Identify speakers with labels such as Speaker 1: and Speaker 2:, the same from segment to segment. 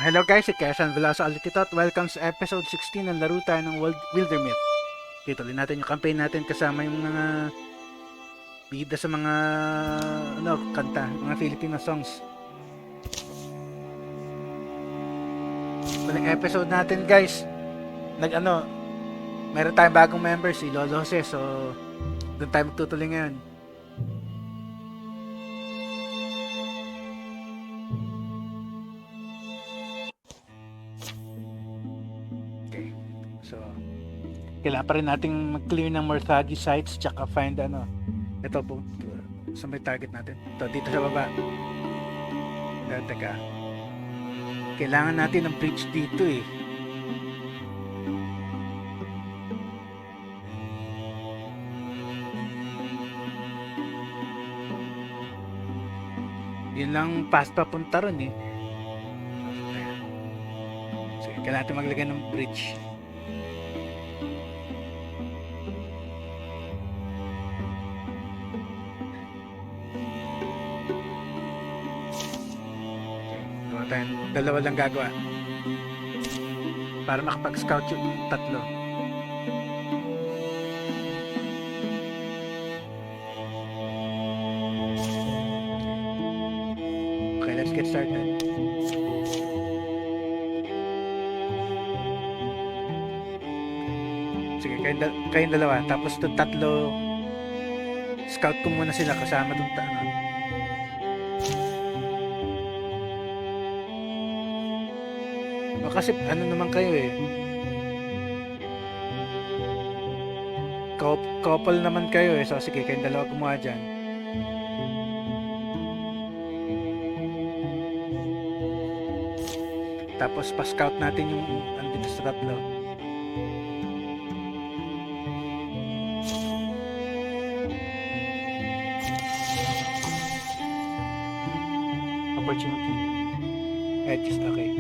Speaker 1: Hello guys, si Quezon Veloso ulit ito at welcome sa episode 16 ng laro tayo ng Wildermyth. Tuloy natin yung campaign natin kasama yung mga bida sa mga kanta, mga Filipino songs. Walang episode natin guys, meron tayong bagong member si Lolo Jose, so doon tayo magtutuloy ngayon. Kailangan pa rin nating mag-clear ng Morthagi sites tsaka find ito po sa may target natin ito dito sa baba. Teka, kailangan natin ng bridge dito eh. Yun lang fast papunta ron eh. Sige, kailangan natin maglagay ng bridge. Dalawa lang gagawa para makapag-scout yung tatlo. Okay, let's get started. Sige, kayong dalawa, tapos itong tatlo scout ko muna sila kasama itong kasi naman kayo eh, couple naman kayo eh, so sige kayong dalawa gumawa dyan. Tapos pa-scout natin yung andito sa tatlo. Opportunity edges, okay.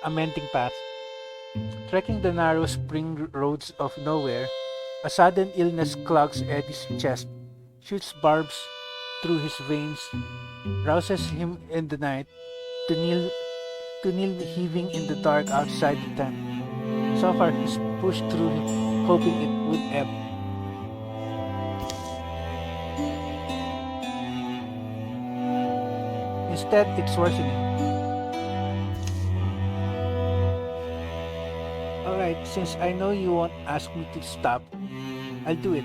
Speaker 1: Amending path. Trekking the narrow spring roads of nowhere, a sudden illness clogs Eddie's chest, shoots barbs through his veins, rouses him in the night to kneel heaving in the dark outside the tent. So far he's pushed through it, hoping it would ebb. Instead, it's worsening. Alright, since I know you won't ask me to stop, I'll do it.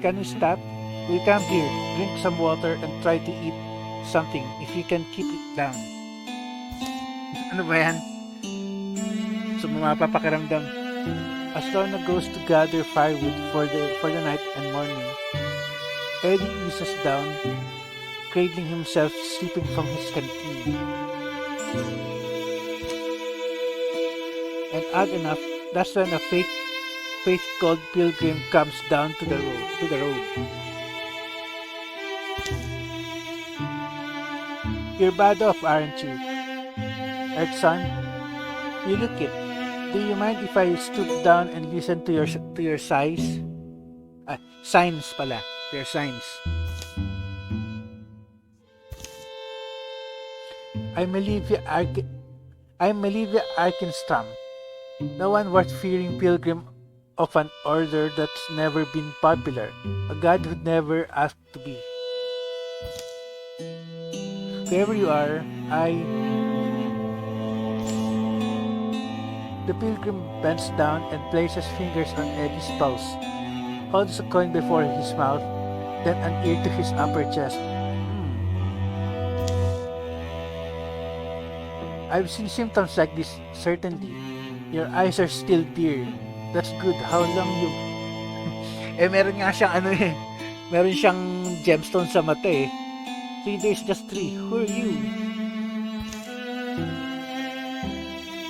Speaker 1: Can we stop? We'll camp here, drink some water, and try to eat something if you can keep it down. Ano ba yan? So, mapapakiramdam. As Lorna goes to gather firewood for the night and morning, Eddie eases down, cradling himself, sleeping from his canteen. And odd enough, that's when a faith-called pilgrim comes down to the road. You're bad off, aren't you, Earth Son? You look it. Do you mind if I stoop down and listen to your sighs? Signs pala. Your signs. I'm Olivia Arkenstrom. No one worth fearing pilgrim of an order that's never been popular, a god who'd never asked to be. Whoever you are, The pilgrim bends down and places fingers on Eddie's pulse, holds a coin before his mouth, then an ear to his upper chest. I've seen symptoms like this, certainly. Your eyes are still dear. That's good. How long you... meron nga siyang meron siyang gemstone sa mata eh. 3 days, just 3. Who are you?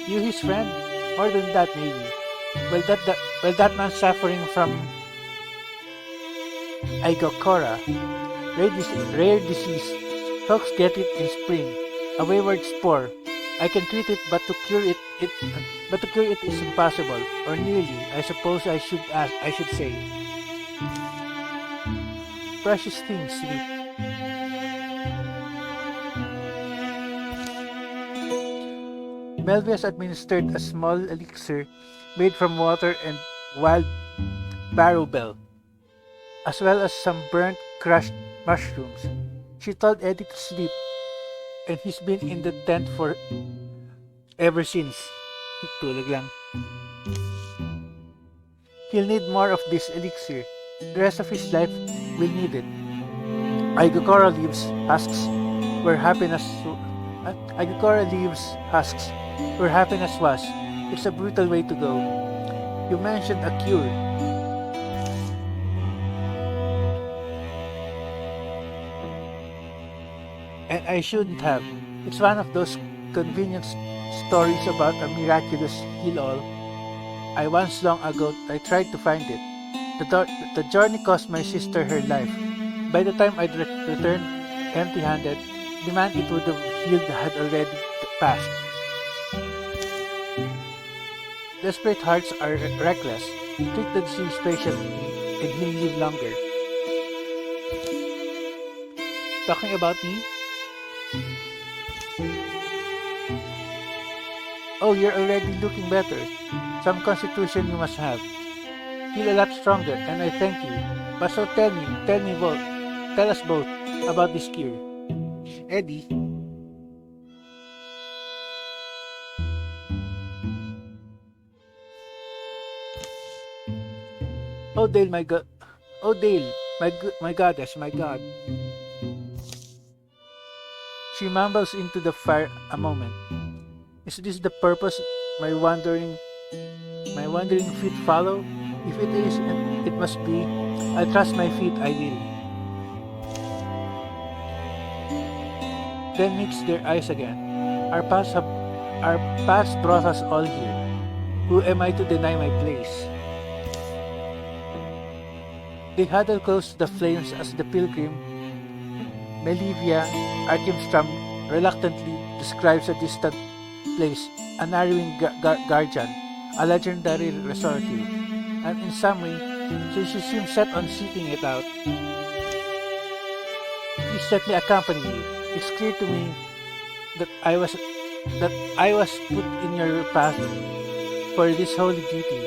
Speaker 1: You his friend? More than that, maybe. Well, that man's suffering from Igokora, rare disease. Folks get it in spring. A wayward spore. I can treat it, but to cure it is impossible, or nearly. I suppose I should say. Precious thing, sleep. Melvius administered a small elixir made from water and wild barrowbell, as well as some burnt, crushed mushrooms. She told Eddie to sleep, and he's been in the tent for ever since. Tulog lang. He'll need more of this elixir. The rest of his life will need it. Agakora leaves husks where happiness was. It's a brutal way to go. You mentioned a cure. And I shouldn't have. It's one of those convenient stories about a miraculous heal-all. I once long ago I tried to find it. The journey cost my sister her life. By the time I'd returned empty-handed, the man it would have healed had already passed. Desperate hearts are reckless. Treat the disease patiently, and he'll live longer. Talking about me? Oh, you're already looking better. Some constitution you must have. Feel a lot stronger, and I thank you. But so tell us both about this cure. Eddie? Oh Dale, my god. Oh Dale, my goddess, my god. She mumbles into the fire a moment. Is this the purpose my wandering feet follow? If it is, and it must be, I trust my feet, I will. Then meets their eyes again. Our paths brought us all here. Who am I to deny my place? They huddle close to the flames as the pilgrim, Melivia Archimstram, reluctantly describes a distant place, a narrowing guardian, a legendary restorative, and in summary, since she seems set on seeking it out, please let me accompany you. It's clear to me that I was put in your path for this holy duty.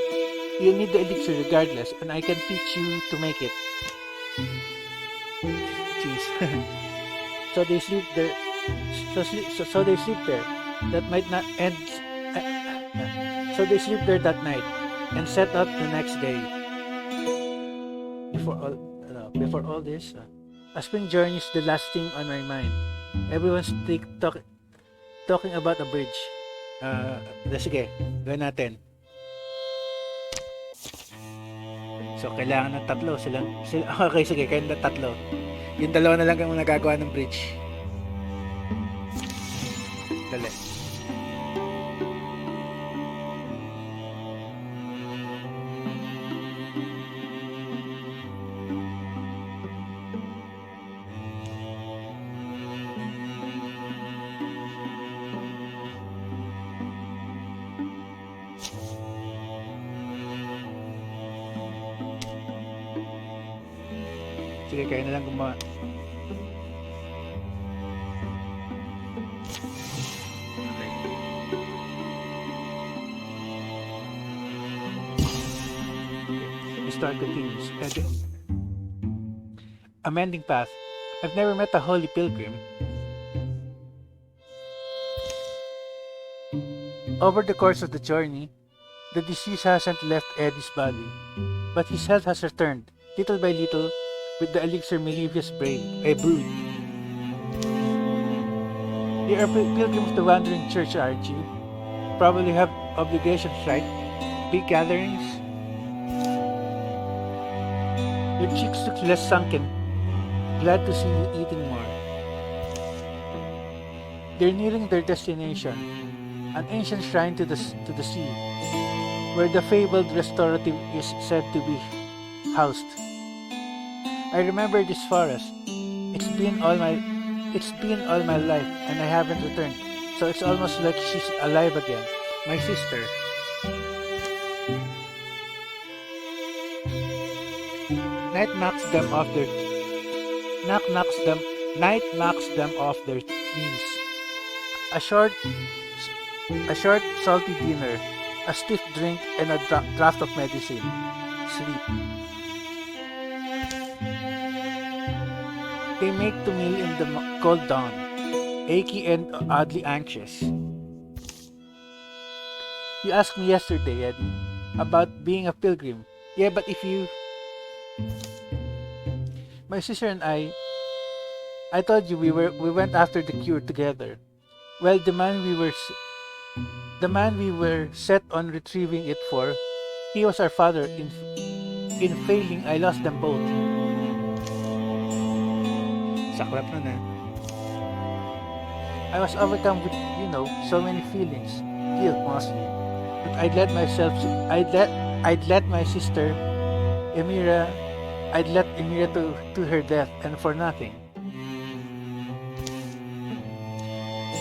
Speaker 1: You need the elixir regardless, and I can teach you to make it. Jeez. So they sleep there. So they sleep there. That might not end. So they sleep there that night and set out the next day. Before all this, a spring journey is the last thing on my mind. Everyone's talking about a bridge. Sige, gawin natin. So, kailangan ng tatlo. Okay, sige, kailangan ng tatlo. Yung dalawa na lang ang nagagawa ng bridge. Dali. Sige, kayo na lang gumawa. Okay. The story continues. Amending path. I've never met a holy pilgrim. Over the course of the journey, the disease hasn't left Eddie's body, but his health has returned, little by little, with the elixir Melivius brewed. You are pilgrims to Wandering Church, aren't you? Probably have obligations, right? Big gatherings? Your cheeks look less sunken. Glad to see you eating more. They're nearing their destination, an ancient shrine to the sea, where the fabled restorative is said to be housed. I remember this forest. It's been all my life, and I haven't returned. So it's almost like she's alive again. My sister. Night knocks them off their Night knocks them off their knees. A short, salty dinner, a stiff drink, and a draft of medicine. Sleep. They make to me in the cold dawn, achy and oddly anxious. You asked me yesterday, Eddie, about being a pilgrim. Yeah, but if you... My sister and I told you we went after the cure together. Well, the man we were set on retrieving it for, he was our father. In failing, I lost them both. Saklap na na. I was overcome with, so many feelings, guilt mostly. But I'd let my sister, Emira, to her death, and for nothing.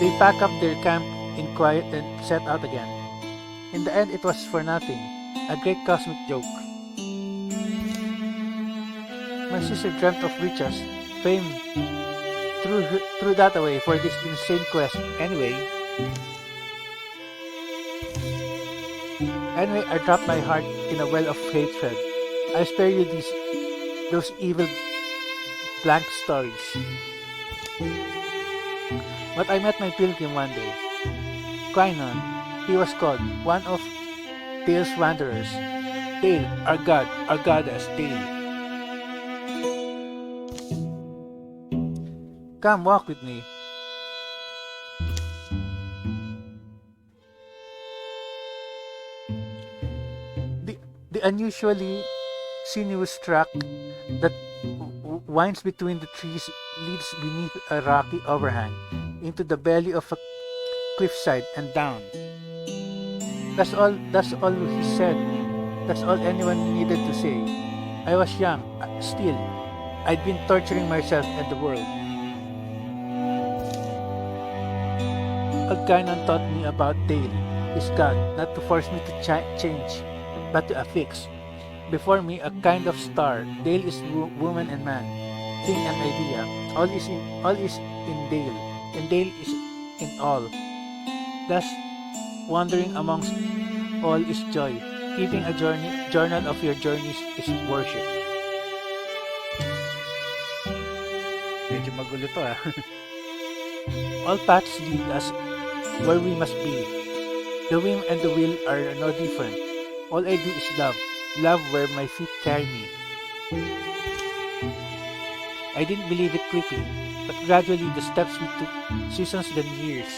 Speaker 1: They pack up their camp in quiet and set out again. In the end, it was for nothing, a great cosmic joke. My sister dreamt of riches, fame, threw that away for this insane quest. Anyway, I dropped my heart in a well of hatred. I spare you those evil blank stories. But I met my pilgrim one day. Kainon, he was called, one of Dale's wanderers. Dale, our goddess, Dale. Come, walk with me. The unusually sinuous track that winds between the trees leads beneath a rocky overhang into the belly of a cliffside and down. That's all he said. That's all anyone needed to say. I was young, still. I'd been torturing myself and the world. Old Kainon taught me about Dale, his god, not to force me to change, but to affix. Before me, a kind of star. Dale is woman and man, thing and idea. All is in Dale, and Dale is in all. Thus, wandering amongst all is joy. Keeping a journal of your journeys is worship. Medyo magulo to ah. All paths lead us where we must be. The whim and the will are no different. All I do is love. Love where my feet carry me. I didn't believe it quickly, but gradually the steps we took, seasons then years.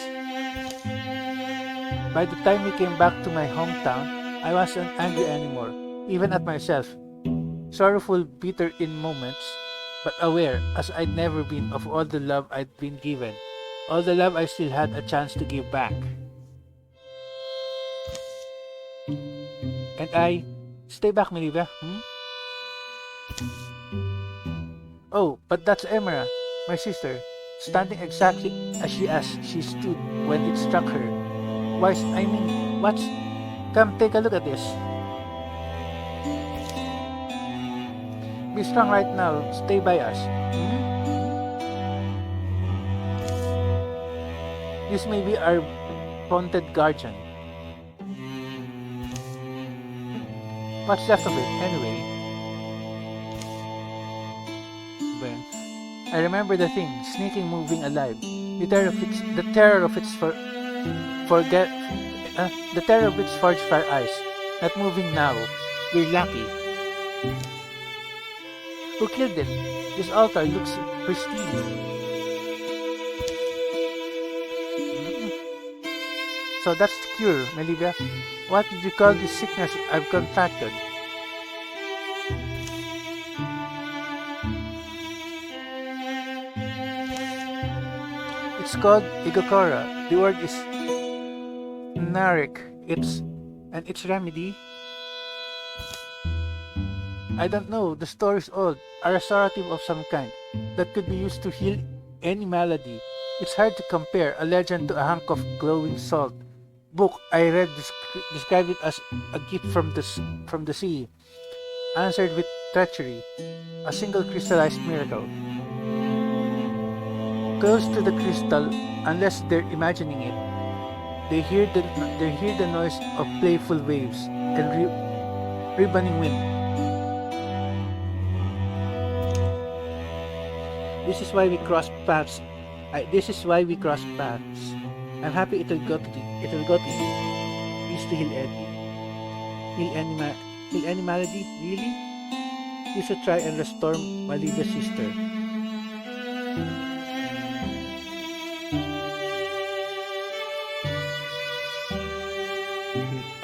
Speaker 1: By the time we came back to my hometown, I wasn't angry anymore, even at myself. Sorrowful, bitter in moments, but aware, as I'd never been, of all the love I'd been given, all the love I still had a chance to give back. And I... Stay back, Melivia. Oh, but that's Emira, my sister, standing exactly as she stood when it struck her. What's... Come, take a look at this. Be strong right now. Stay by us. This may be our haunted guardian. What's left of it, anyway? Well, I remember the thing, sneaking, moving, alive. The terror of its forged fire eyes. Not moving now. We're lucky. Who killed it? This altar looks pristine. So that's the cure, Melivia. What did you call this sickness I've contracted? It's called Igokora. The word is Narek. Its remedy? I don't know. The story is old. A restorative of some kind that could be used to heal any malady. It's hard to compare a legend to a hunk of glowing salt. Book I read described it as a gift from the sea, answered with treachery, a single crystallized miracle. Close to the crystal, unless they're imagining it, they hear the noise of playful waves and ribboning wind. This is why we cross paths. I'm happy it'll go to you. Used to heal Eddie. Heal any malady? Really? You should try and restore Malida's sister.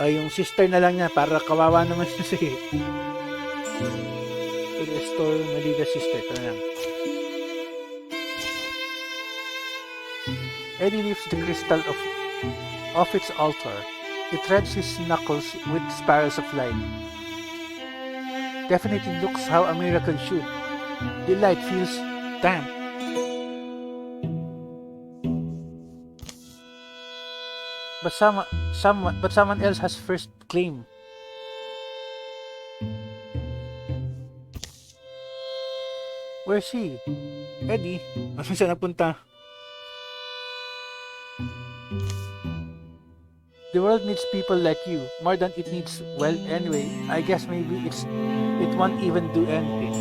Speaker 1: Ay, yung sister na lang niya para kawawa naman siya siya. To restore Malida's sister. Ito na lang. Eddie lifts the crystal off its altar. It threads his knuckles with spirals of light. Definitely looks how a miracle should. The light feels damp. But someone else has first claim. Where's he? Eddie? Ano siya napunta? The world needs people like you more than it needs. Well, anyway, I guess maybe it won't even do anything.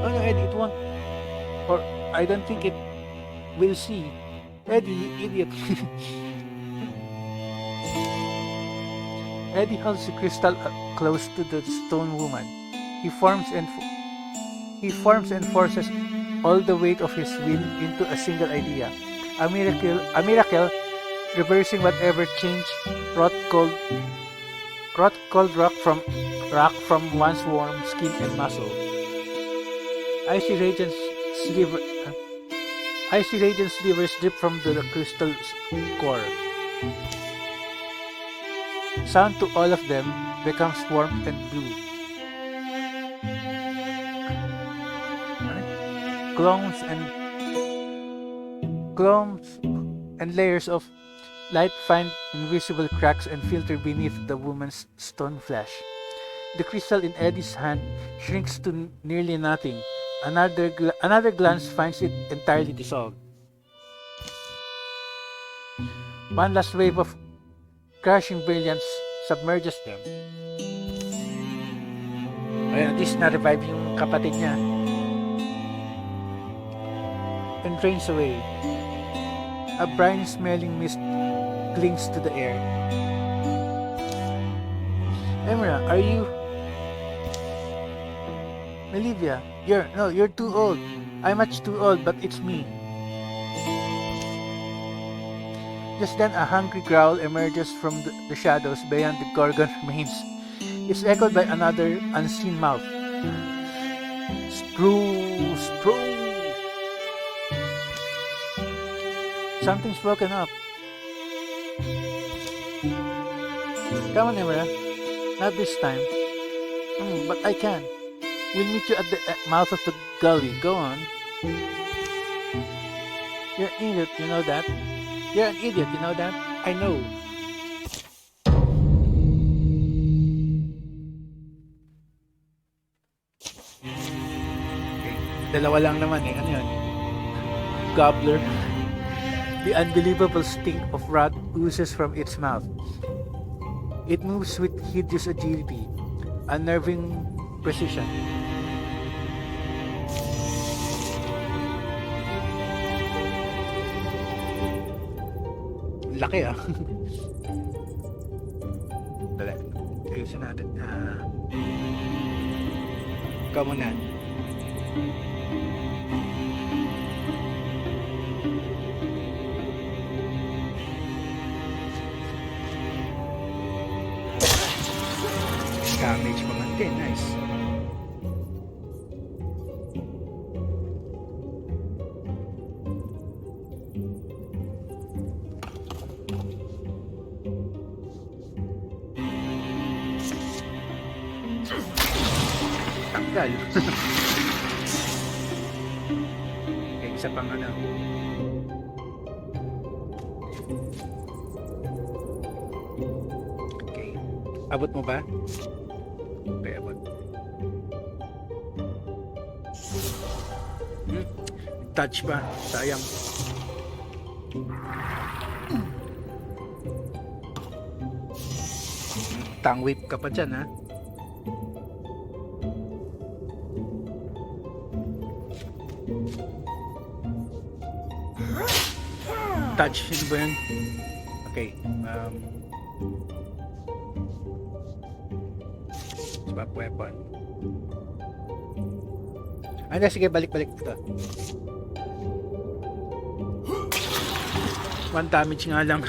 Speaker 1: Oh no, Eddie, it won't. Or I don't think it will see. Eddie, you idiot. Eddie holds the crystal close to the stone woman. He forms and forces all the weight of his will into a single idea. A miracle, reversing whatever change wrought cold rock from once warm skin and muscle. Icy radiant slivers drip from the crystal's core. Sound to all of them becomes warm and blue. Glowns and layers of light find invisible cracks and filter beneath the woman's stone flesh. The crystal in Eddie's hand shrinks to nearly nothing. Another glance finds it entirely dissolved. One last wave of crashing brilliance submerges them. Ayun, at least na-revive yung kapatid niya. And drains away. A briny-smelling mist clings to the air. Emra, are you... Melivia, you're too old. I'm much too old, but it's me. Just then a hungry growl emerges from the shadows beyond the Gorgon remains. It's echoed by another unseen mouth. Sprue! Something's woken up. Come on, Emra. Not this time. But I can. We'll meet you at the mouth of the gully. Go on. You're an idiot, you know that? You're an idiot, you know that? I know. Okay. Dalawa lang naman eh. Ano yun? Gobbler. The unbelievable stink of rot oozes from its mouth. It moves with hideous agility, unnerving precision. Laki ah. Dali. Ayusin natin. Ikaw muna. Damage pa man din. Nice. Tanggal. Okay, isa pang ano. Abot mo ba? Okay, abot. Touch ba? Sayang. Tang whip ka pa dyan, ha? Touch, yun ba yun? Okay, swap weapon. Ano, sige, balik-balik ito. 1 damage nga lang.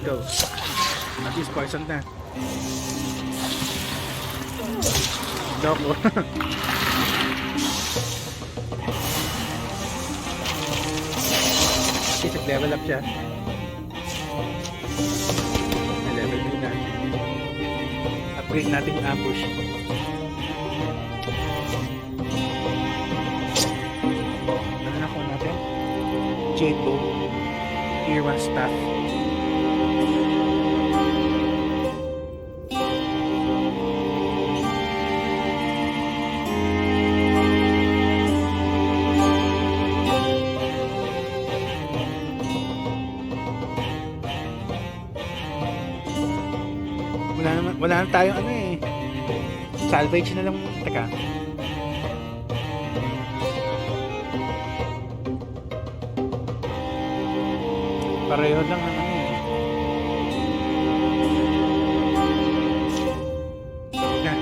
Speaker 1: Go. At least poison na. Loko. Okay, level up siya. Level 2 na. Upgrade natin yung ambush. Ano na kuha natin? Jade bow. Tier 1 staff. Wala na tayong ano eh. Salvage na lang. Teka. Pareho lang ang ano eh. Yan.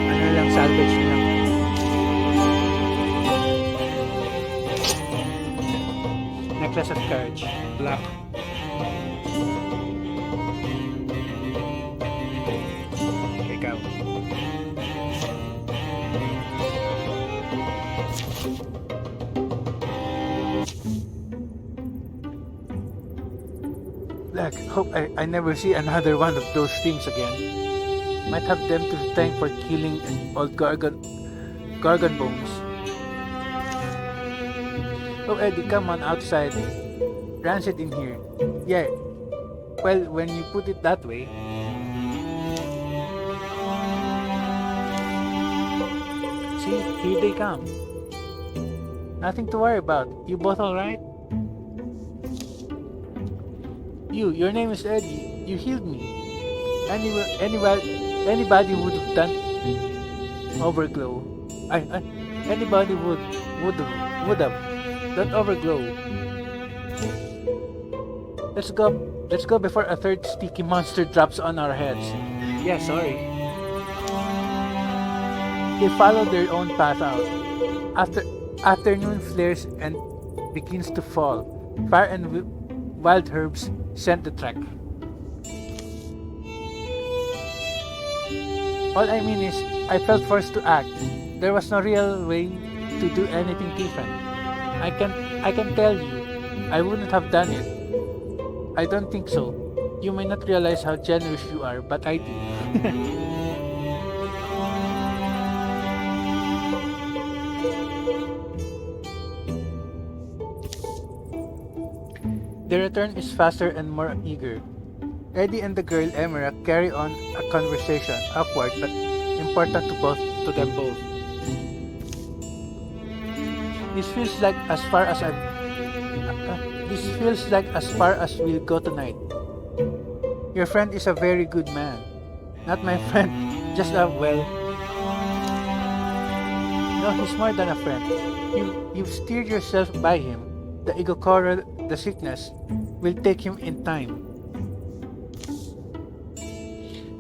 Speaker 1: Ano lang, salvage na lang. Necklace of Courage. Black. Hope I never see another one of those things again. Might have them to thank for killing old Gargan bones. Oh Eddie, come on outside. Rancid in here. Yeah. Well, when you put it that way. See, here they come. Nothing to worry about. You both alright? Your name is Eddie. You healed me. Anybody would have done overglow. Anybody would have. Don't overglow. Let's go before a third sticky monster drops on our heads. Yeah, sorry. They follow their own path out. Afternoon flares and begins to fall. Fire and wild herbs scent the track. All I mean is, I felt forced to act. There was no real way to do anything different. I can tell you, I wouldn't have done it. I don't think so. You may not realize how generous you are, but I do. The return is faster and more eager. Eddie and the girl Emira carry on a conversation, awkward but important to them both. This feels like as far as we'll go tonight. Your friend is a very good man. Not my friend, just a well. No, he's more than a friend. You've steered yourself by him. The ego coral, the sickness, will take him in time.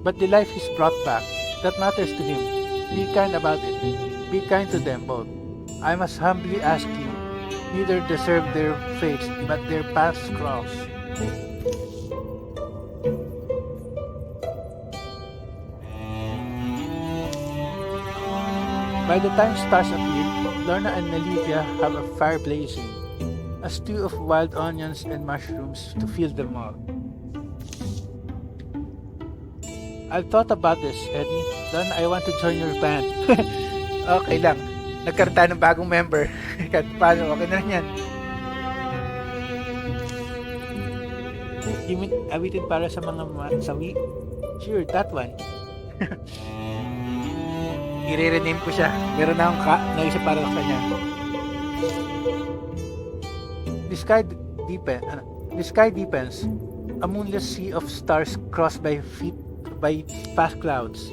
Speaker 1: But the life he's brought back, that matters to him. Be kind about it. Be kind to them both. I must humbly ask you, neither deserve their fates, but their paths cross. By the time stars appear, Lorna and Olivia have a fire blazing, a stew of wild onions and mushrooms to fill them all. I've thought about this, Eddie. Then I want to join your band. Okay lang. Nagkaroon tayo ng bagong member. Kahit paano, okay na rin yan. You mean awitin para sa mga sawi? Sure, that one. I-rename ko siya. Meron na akong naisip para sa kanya. The sky deepens. A moonless sea of stars crossed by fast clouds.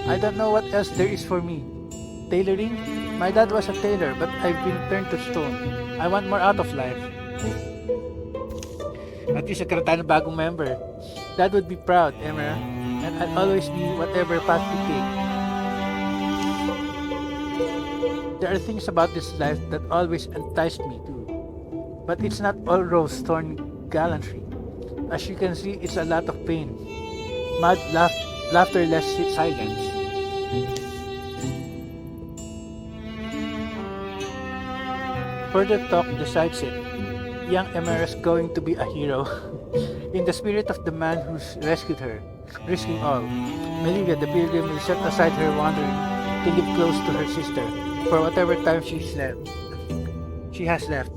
Speaker 1: I don't know what else there is for me. Tailoring? My dad was a tailor, but I've been turned to stone. I want more out of life. At least nagkaroon tayo ng bagong member. Dad would be proud, Emma, and I'll always be whatever path we take. There are things about this life that always enticed me too. But it's not all rose-thorn gallantry. As you can see, it's a lot of pain. Mad laughter, less silence. Further talk decides it. Young Emera's going to be a hero. In the spirit of the man who's rescued her, risking all, Melilla the pilgrim will set aside her wandering to live close to her sister for whatever time she has left.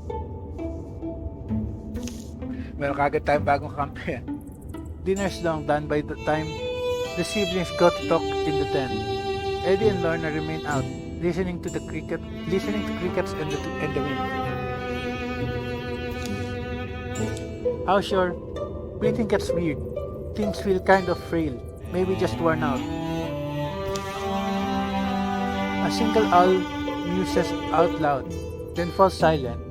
Speaker 1: Meron kagad tayong bagong kampe. Dinner's long done by the time the siblings got to talk in the tent. Eddie and Lorna remain out, listening to crickets and the wind. How sure? Breathing gets weird. Things feel kind of frail, maybe just worn out. A single owl muses out loud, then falls silent.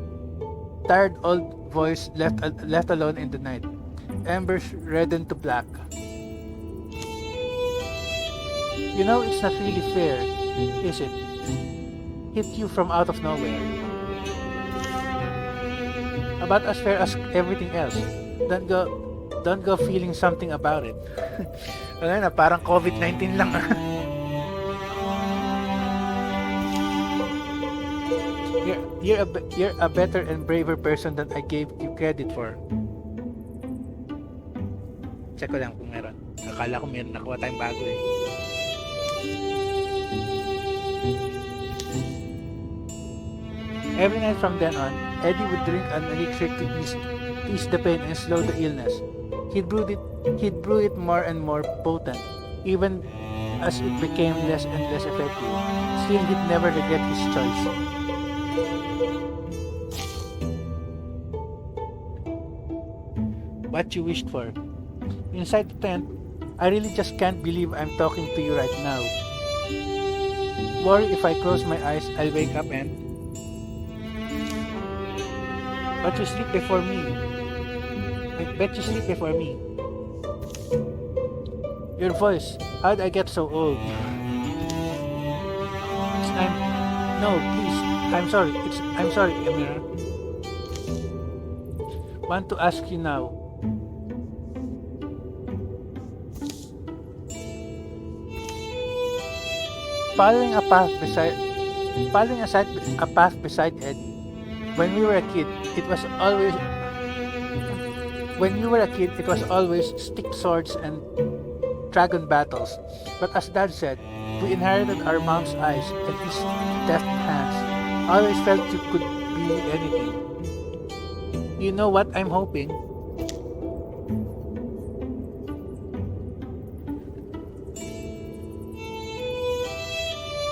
Speaker 1: Tired old voice left alone in the night. Embers redden to black. You know, it's not really fair, is it? Hit you from out of nowhere. About as fair as everything else. Don't go feeling something about it. Wala na, parang COVID-19 lang. You're a better and braver person than I gave you credit for. Check ko lang kung meron. Akala ko meron, nakuha tayong bago eh. Every night from then on, Eddie would drink an elixir to ease the pain and slow the illness. He'd brew it more and more potent, even as it became less and less effective. Still, he'd never regret his choice. What you wished for? Inside the tent, I really just can't believe I'm talking to you right now. Worry if I close my eyes, I'll wake up and... But you sleep before me. I bet you sleep before me. Your voice, how'd I get so old? No, please. I'm sorry, Emira. Want to ask you now. Following a path beside Eddie. When you were a kid, it was always stick swords and dragon battles. But as Dad said, we inherited our mom's eyes and his deft hands. Always felt you could be anything. You know what I'm hoping?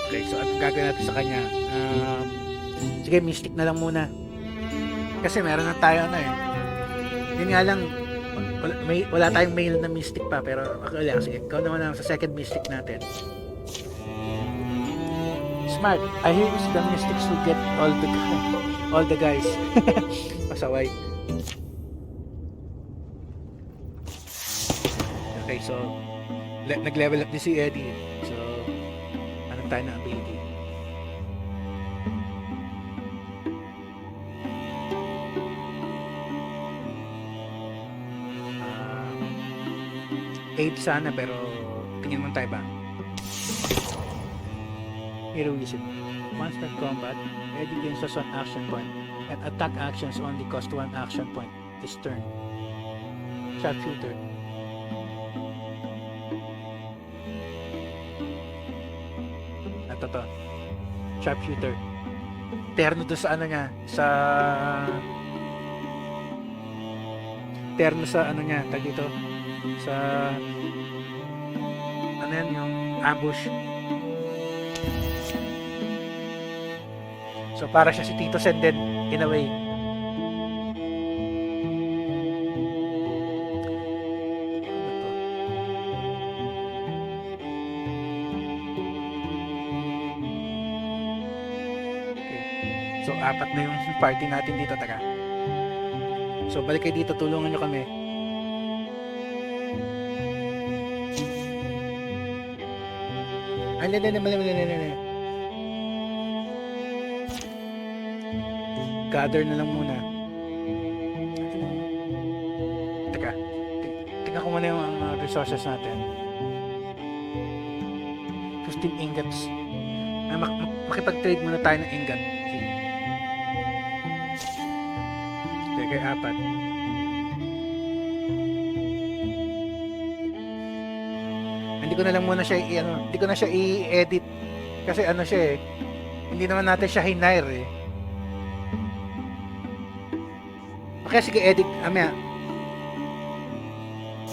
Speaker 1: Okay, so anong gagawin natin sa kanya? Sige, mystic na lang muna. Kasi meron na tayo Yun nga lang, wala tayong male na mystic pa. Pero okay lang, sige. Ikaw naman sa second mystic natin. Smart. I hear it's the mystics who get all the guys. Pasaway. Okay, so nag-level up din si Eddie. So, anong tayo na ability? 8 sana, pero tingin mo tayo ba? Heroism. Once per combat, Eddie gains just 1 action point, and attack actions only cost 1 action point this turn. Sharpshooter. Ito to. Sharpshooter. Terno doon sa ano niya. Terno sa ano niya. Tag dito. Sa ano yan, yung ambush. So para siya si Tito Sen din in a way. So, 4 na yung party natin dito, taga. So, balik kayo dito, tulungan nyo kami. Ay, mali. Gather na lang muna. Teka, tingnan ko muna yung resources natin. 15 ingots. Ay, makipag-trade muna tayo ng ingot. Kay 4. Hindi ko na lang muna siya hindi ko na siya i-edit kasi ano siya hindi naman natin siya hinire Okay, sige, edit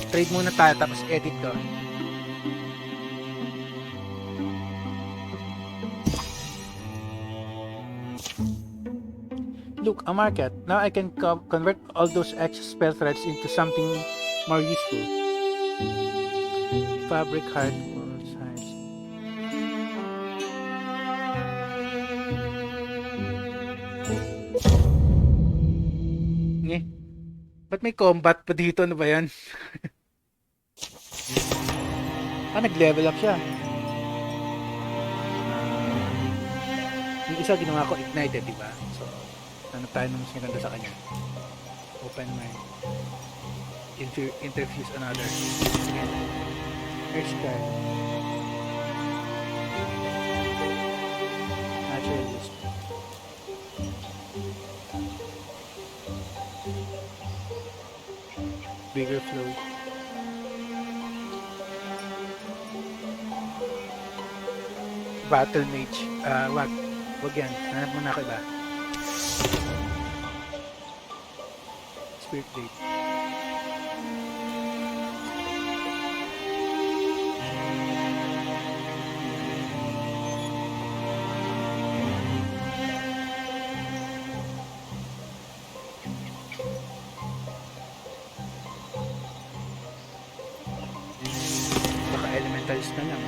Speaker 1: trade muna tayo tapos edit ko. Look, a market. Now I can convert all those extra spell threads into something more useful. Fabric hardwood size. Nge. Ba't may combat pa dito? Ano ba yan? Nag-level up siya. Yung isa ginawa ko ignited, diba? So, ano tayo nung mas maganda sa kanya? Open mind. Interfuse another. Earth card. Naturalist. Bigger flow. Battle mage. Wag yan. Hanap muna ako iba. Spirit blade. Baka elementalist na lang.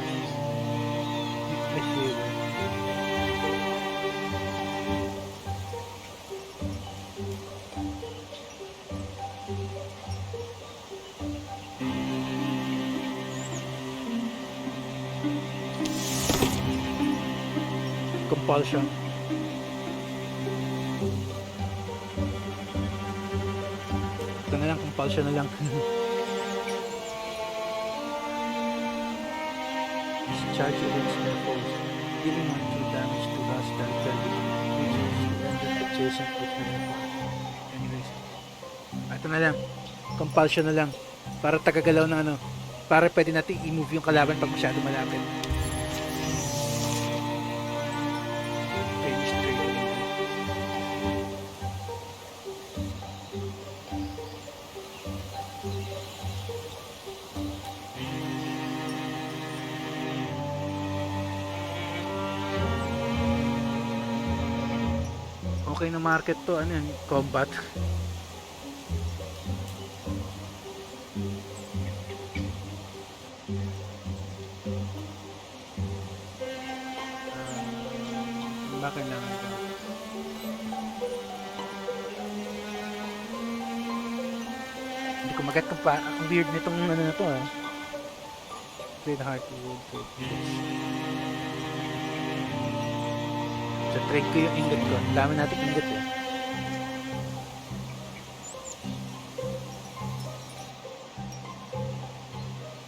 Speaker 1: Compulsion. Ito na lang, compulsion na lang. Discharge against their foes, dealing 1 damage to hostile target creatures and adjacent with them. Anyways, ito na lang, compulsion na lang para tagagalaw ng ano, para pwede natin i-move yung kalaban pag masyado malapit. Okay na market to, ano yan, combat. Bakit lang ito? Hindi ko magat kung ang weird nitong ano na to Trade hardwood, so trade ko yung ingot ko. Dami natin ingot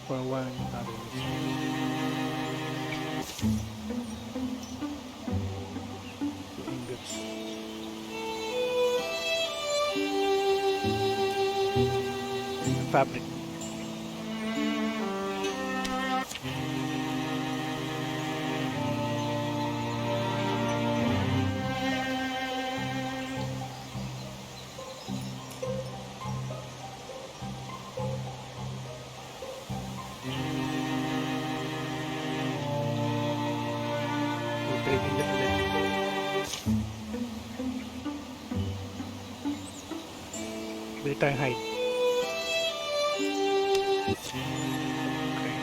Speaker 1: for one ingots. fabric. Trading the ulit. Bili tayong hide. Okay.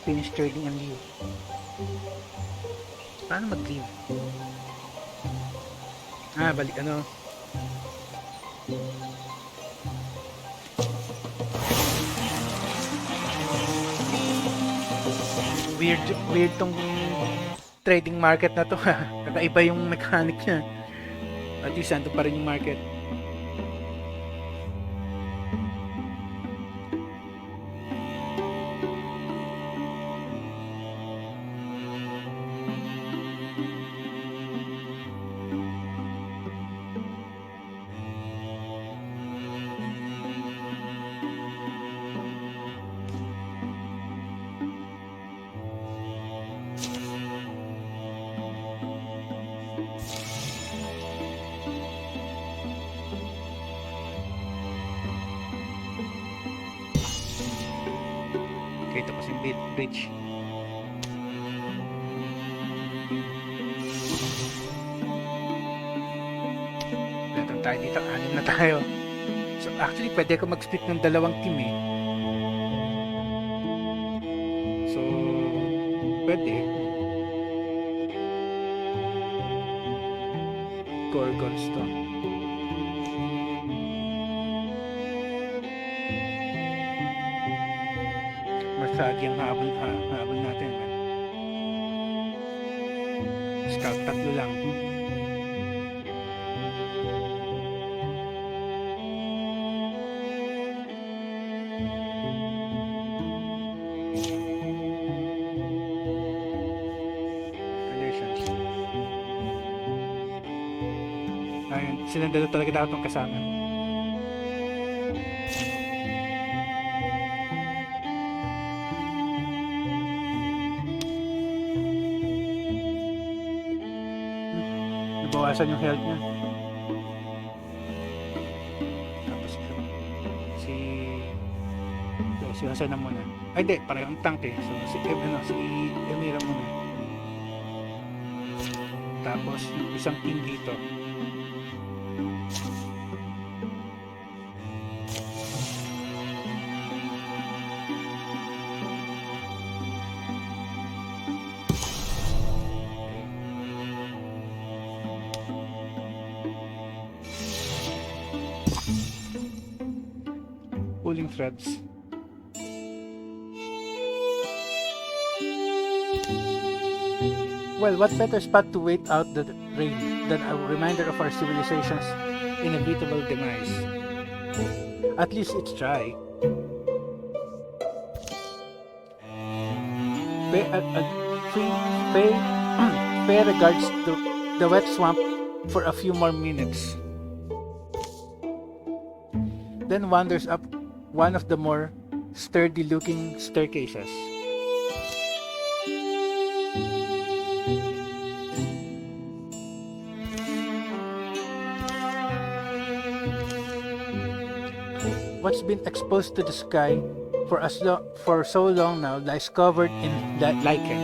Speaker 1: Finish trading and leave. Paano mag-leave? Balik ano. Weird tong trading market na to. Kakaiba yung mechanic niya. At least ando pa rin yung market. Okay, tapos yung bridge. Datang tayo dito, 6 na tayo. So actually, pwede ako mag-split ng 2 team eh. So, pwede. Gorgons to. Marsagi ang habol natin, man. Scout 3 lang. Conditions. Ayun, sinandalo talaga dapat itong kasama. Nabawasan yung health niya. Tapos si Jose na muna. Ay di, parehong tank eh. So si Emira muna. Tapos yung isang team dito. Pulling threads. Well, what better spot to wait out the rain than a reminder of our civilization's inevitable demise? At least it's dry. Pay regards to the wet swamp for a few more minutes. Then wanders up one of the more sturdy-looking staircases. What's been exposed to the sky for so long now lies covered in lichen.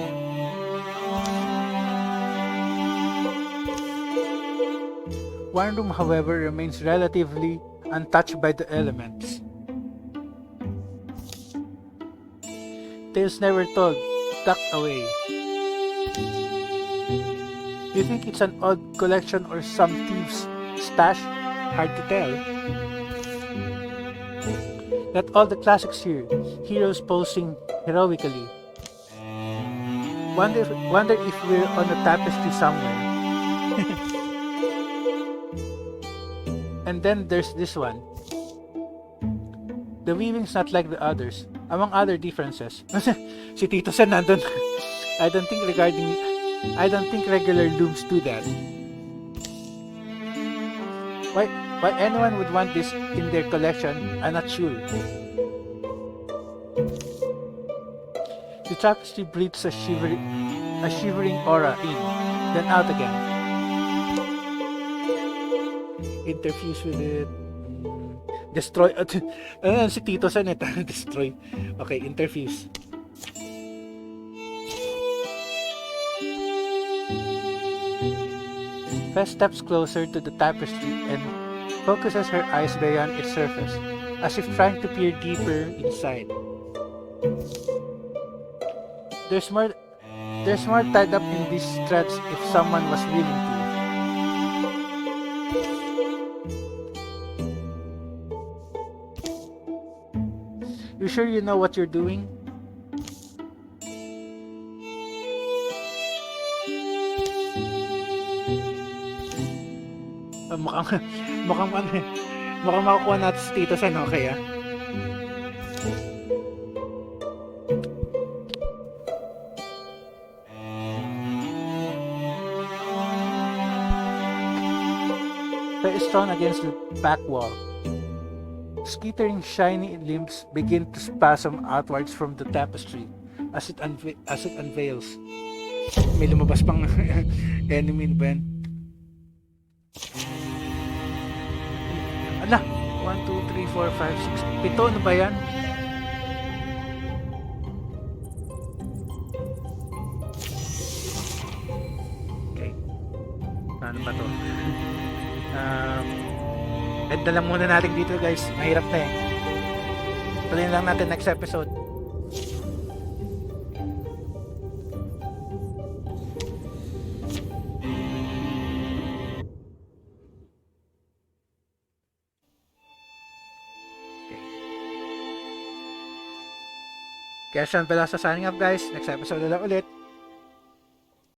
Speaker 1: One room, however, remains relatively untouched by the elements. Tales never told, tucked away. You think it's an odd collection or some thieves' stash? Hard to tell. Got all the classics here, heroes posing heroically. Wonder if we're on a tapestry somewhere. And then there's this one. The weaving's not like the others. Among other differences. Si Tito Sen nandun. I don't think regular looms do that. Why anyone would want this in their collection, I'm not sure. The tapestry breathes a shivering aura in, then out again. Interfuse with it. Destroy. Si Tito San ito. Destroy. Okay, interfuse. Fess steps closer to the tapestry and focuses her eyes beyond its surface, as if trying to peer deeper inside. There's more tied up in these threads if someone was willing to. You sure you know what you're doing? Mukhang makukuha natin si Tito Sen, okay ah? Is thrown against the back wall. Skittering shiny limbs begin to spasm outwards from the tapestry as it unveils. May lumabas pang enemy ba yan? Ala! 1, 2, 3, 4, 5, 6 pito, ano ba yan? Okay. Ano ba to? End na lang muna natin dito guys. Mahirap na eh. Tuloy lang natin next episode. Kaya Sean Velosa signing up guys. Next episode na lang ulit.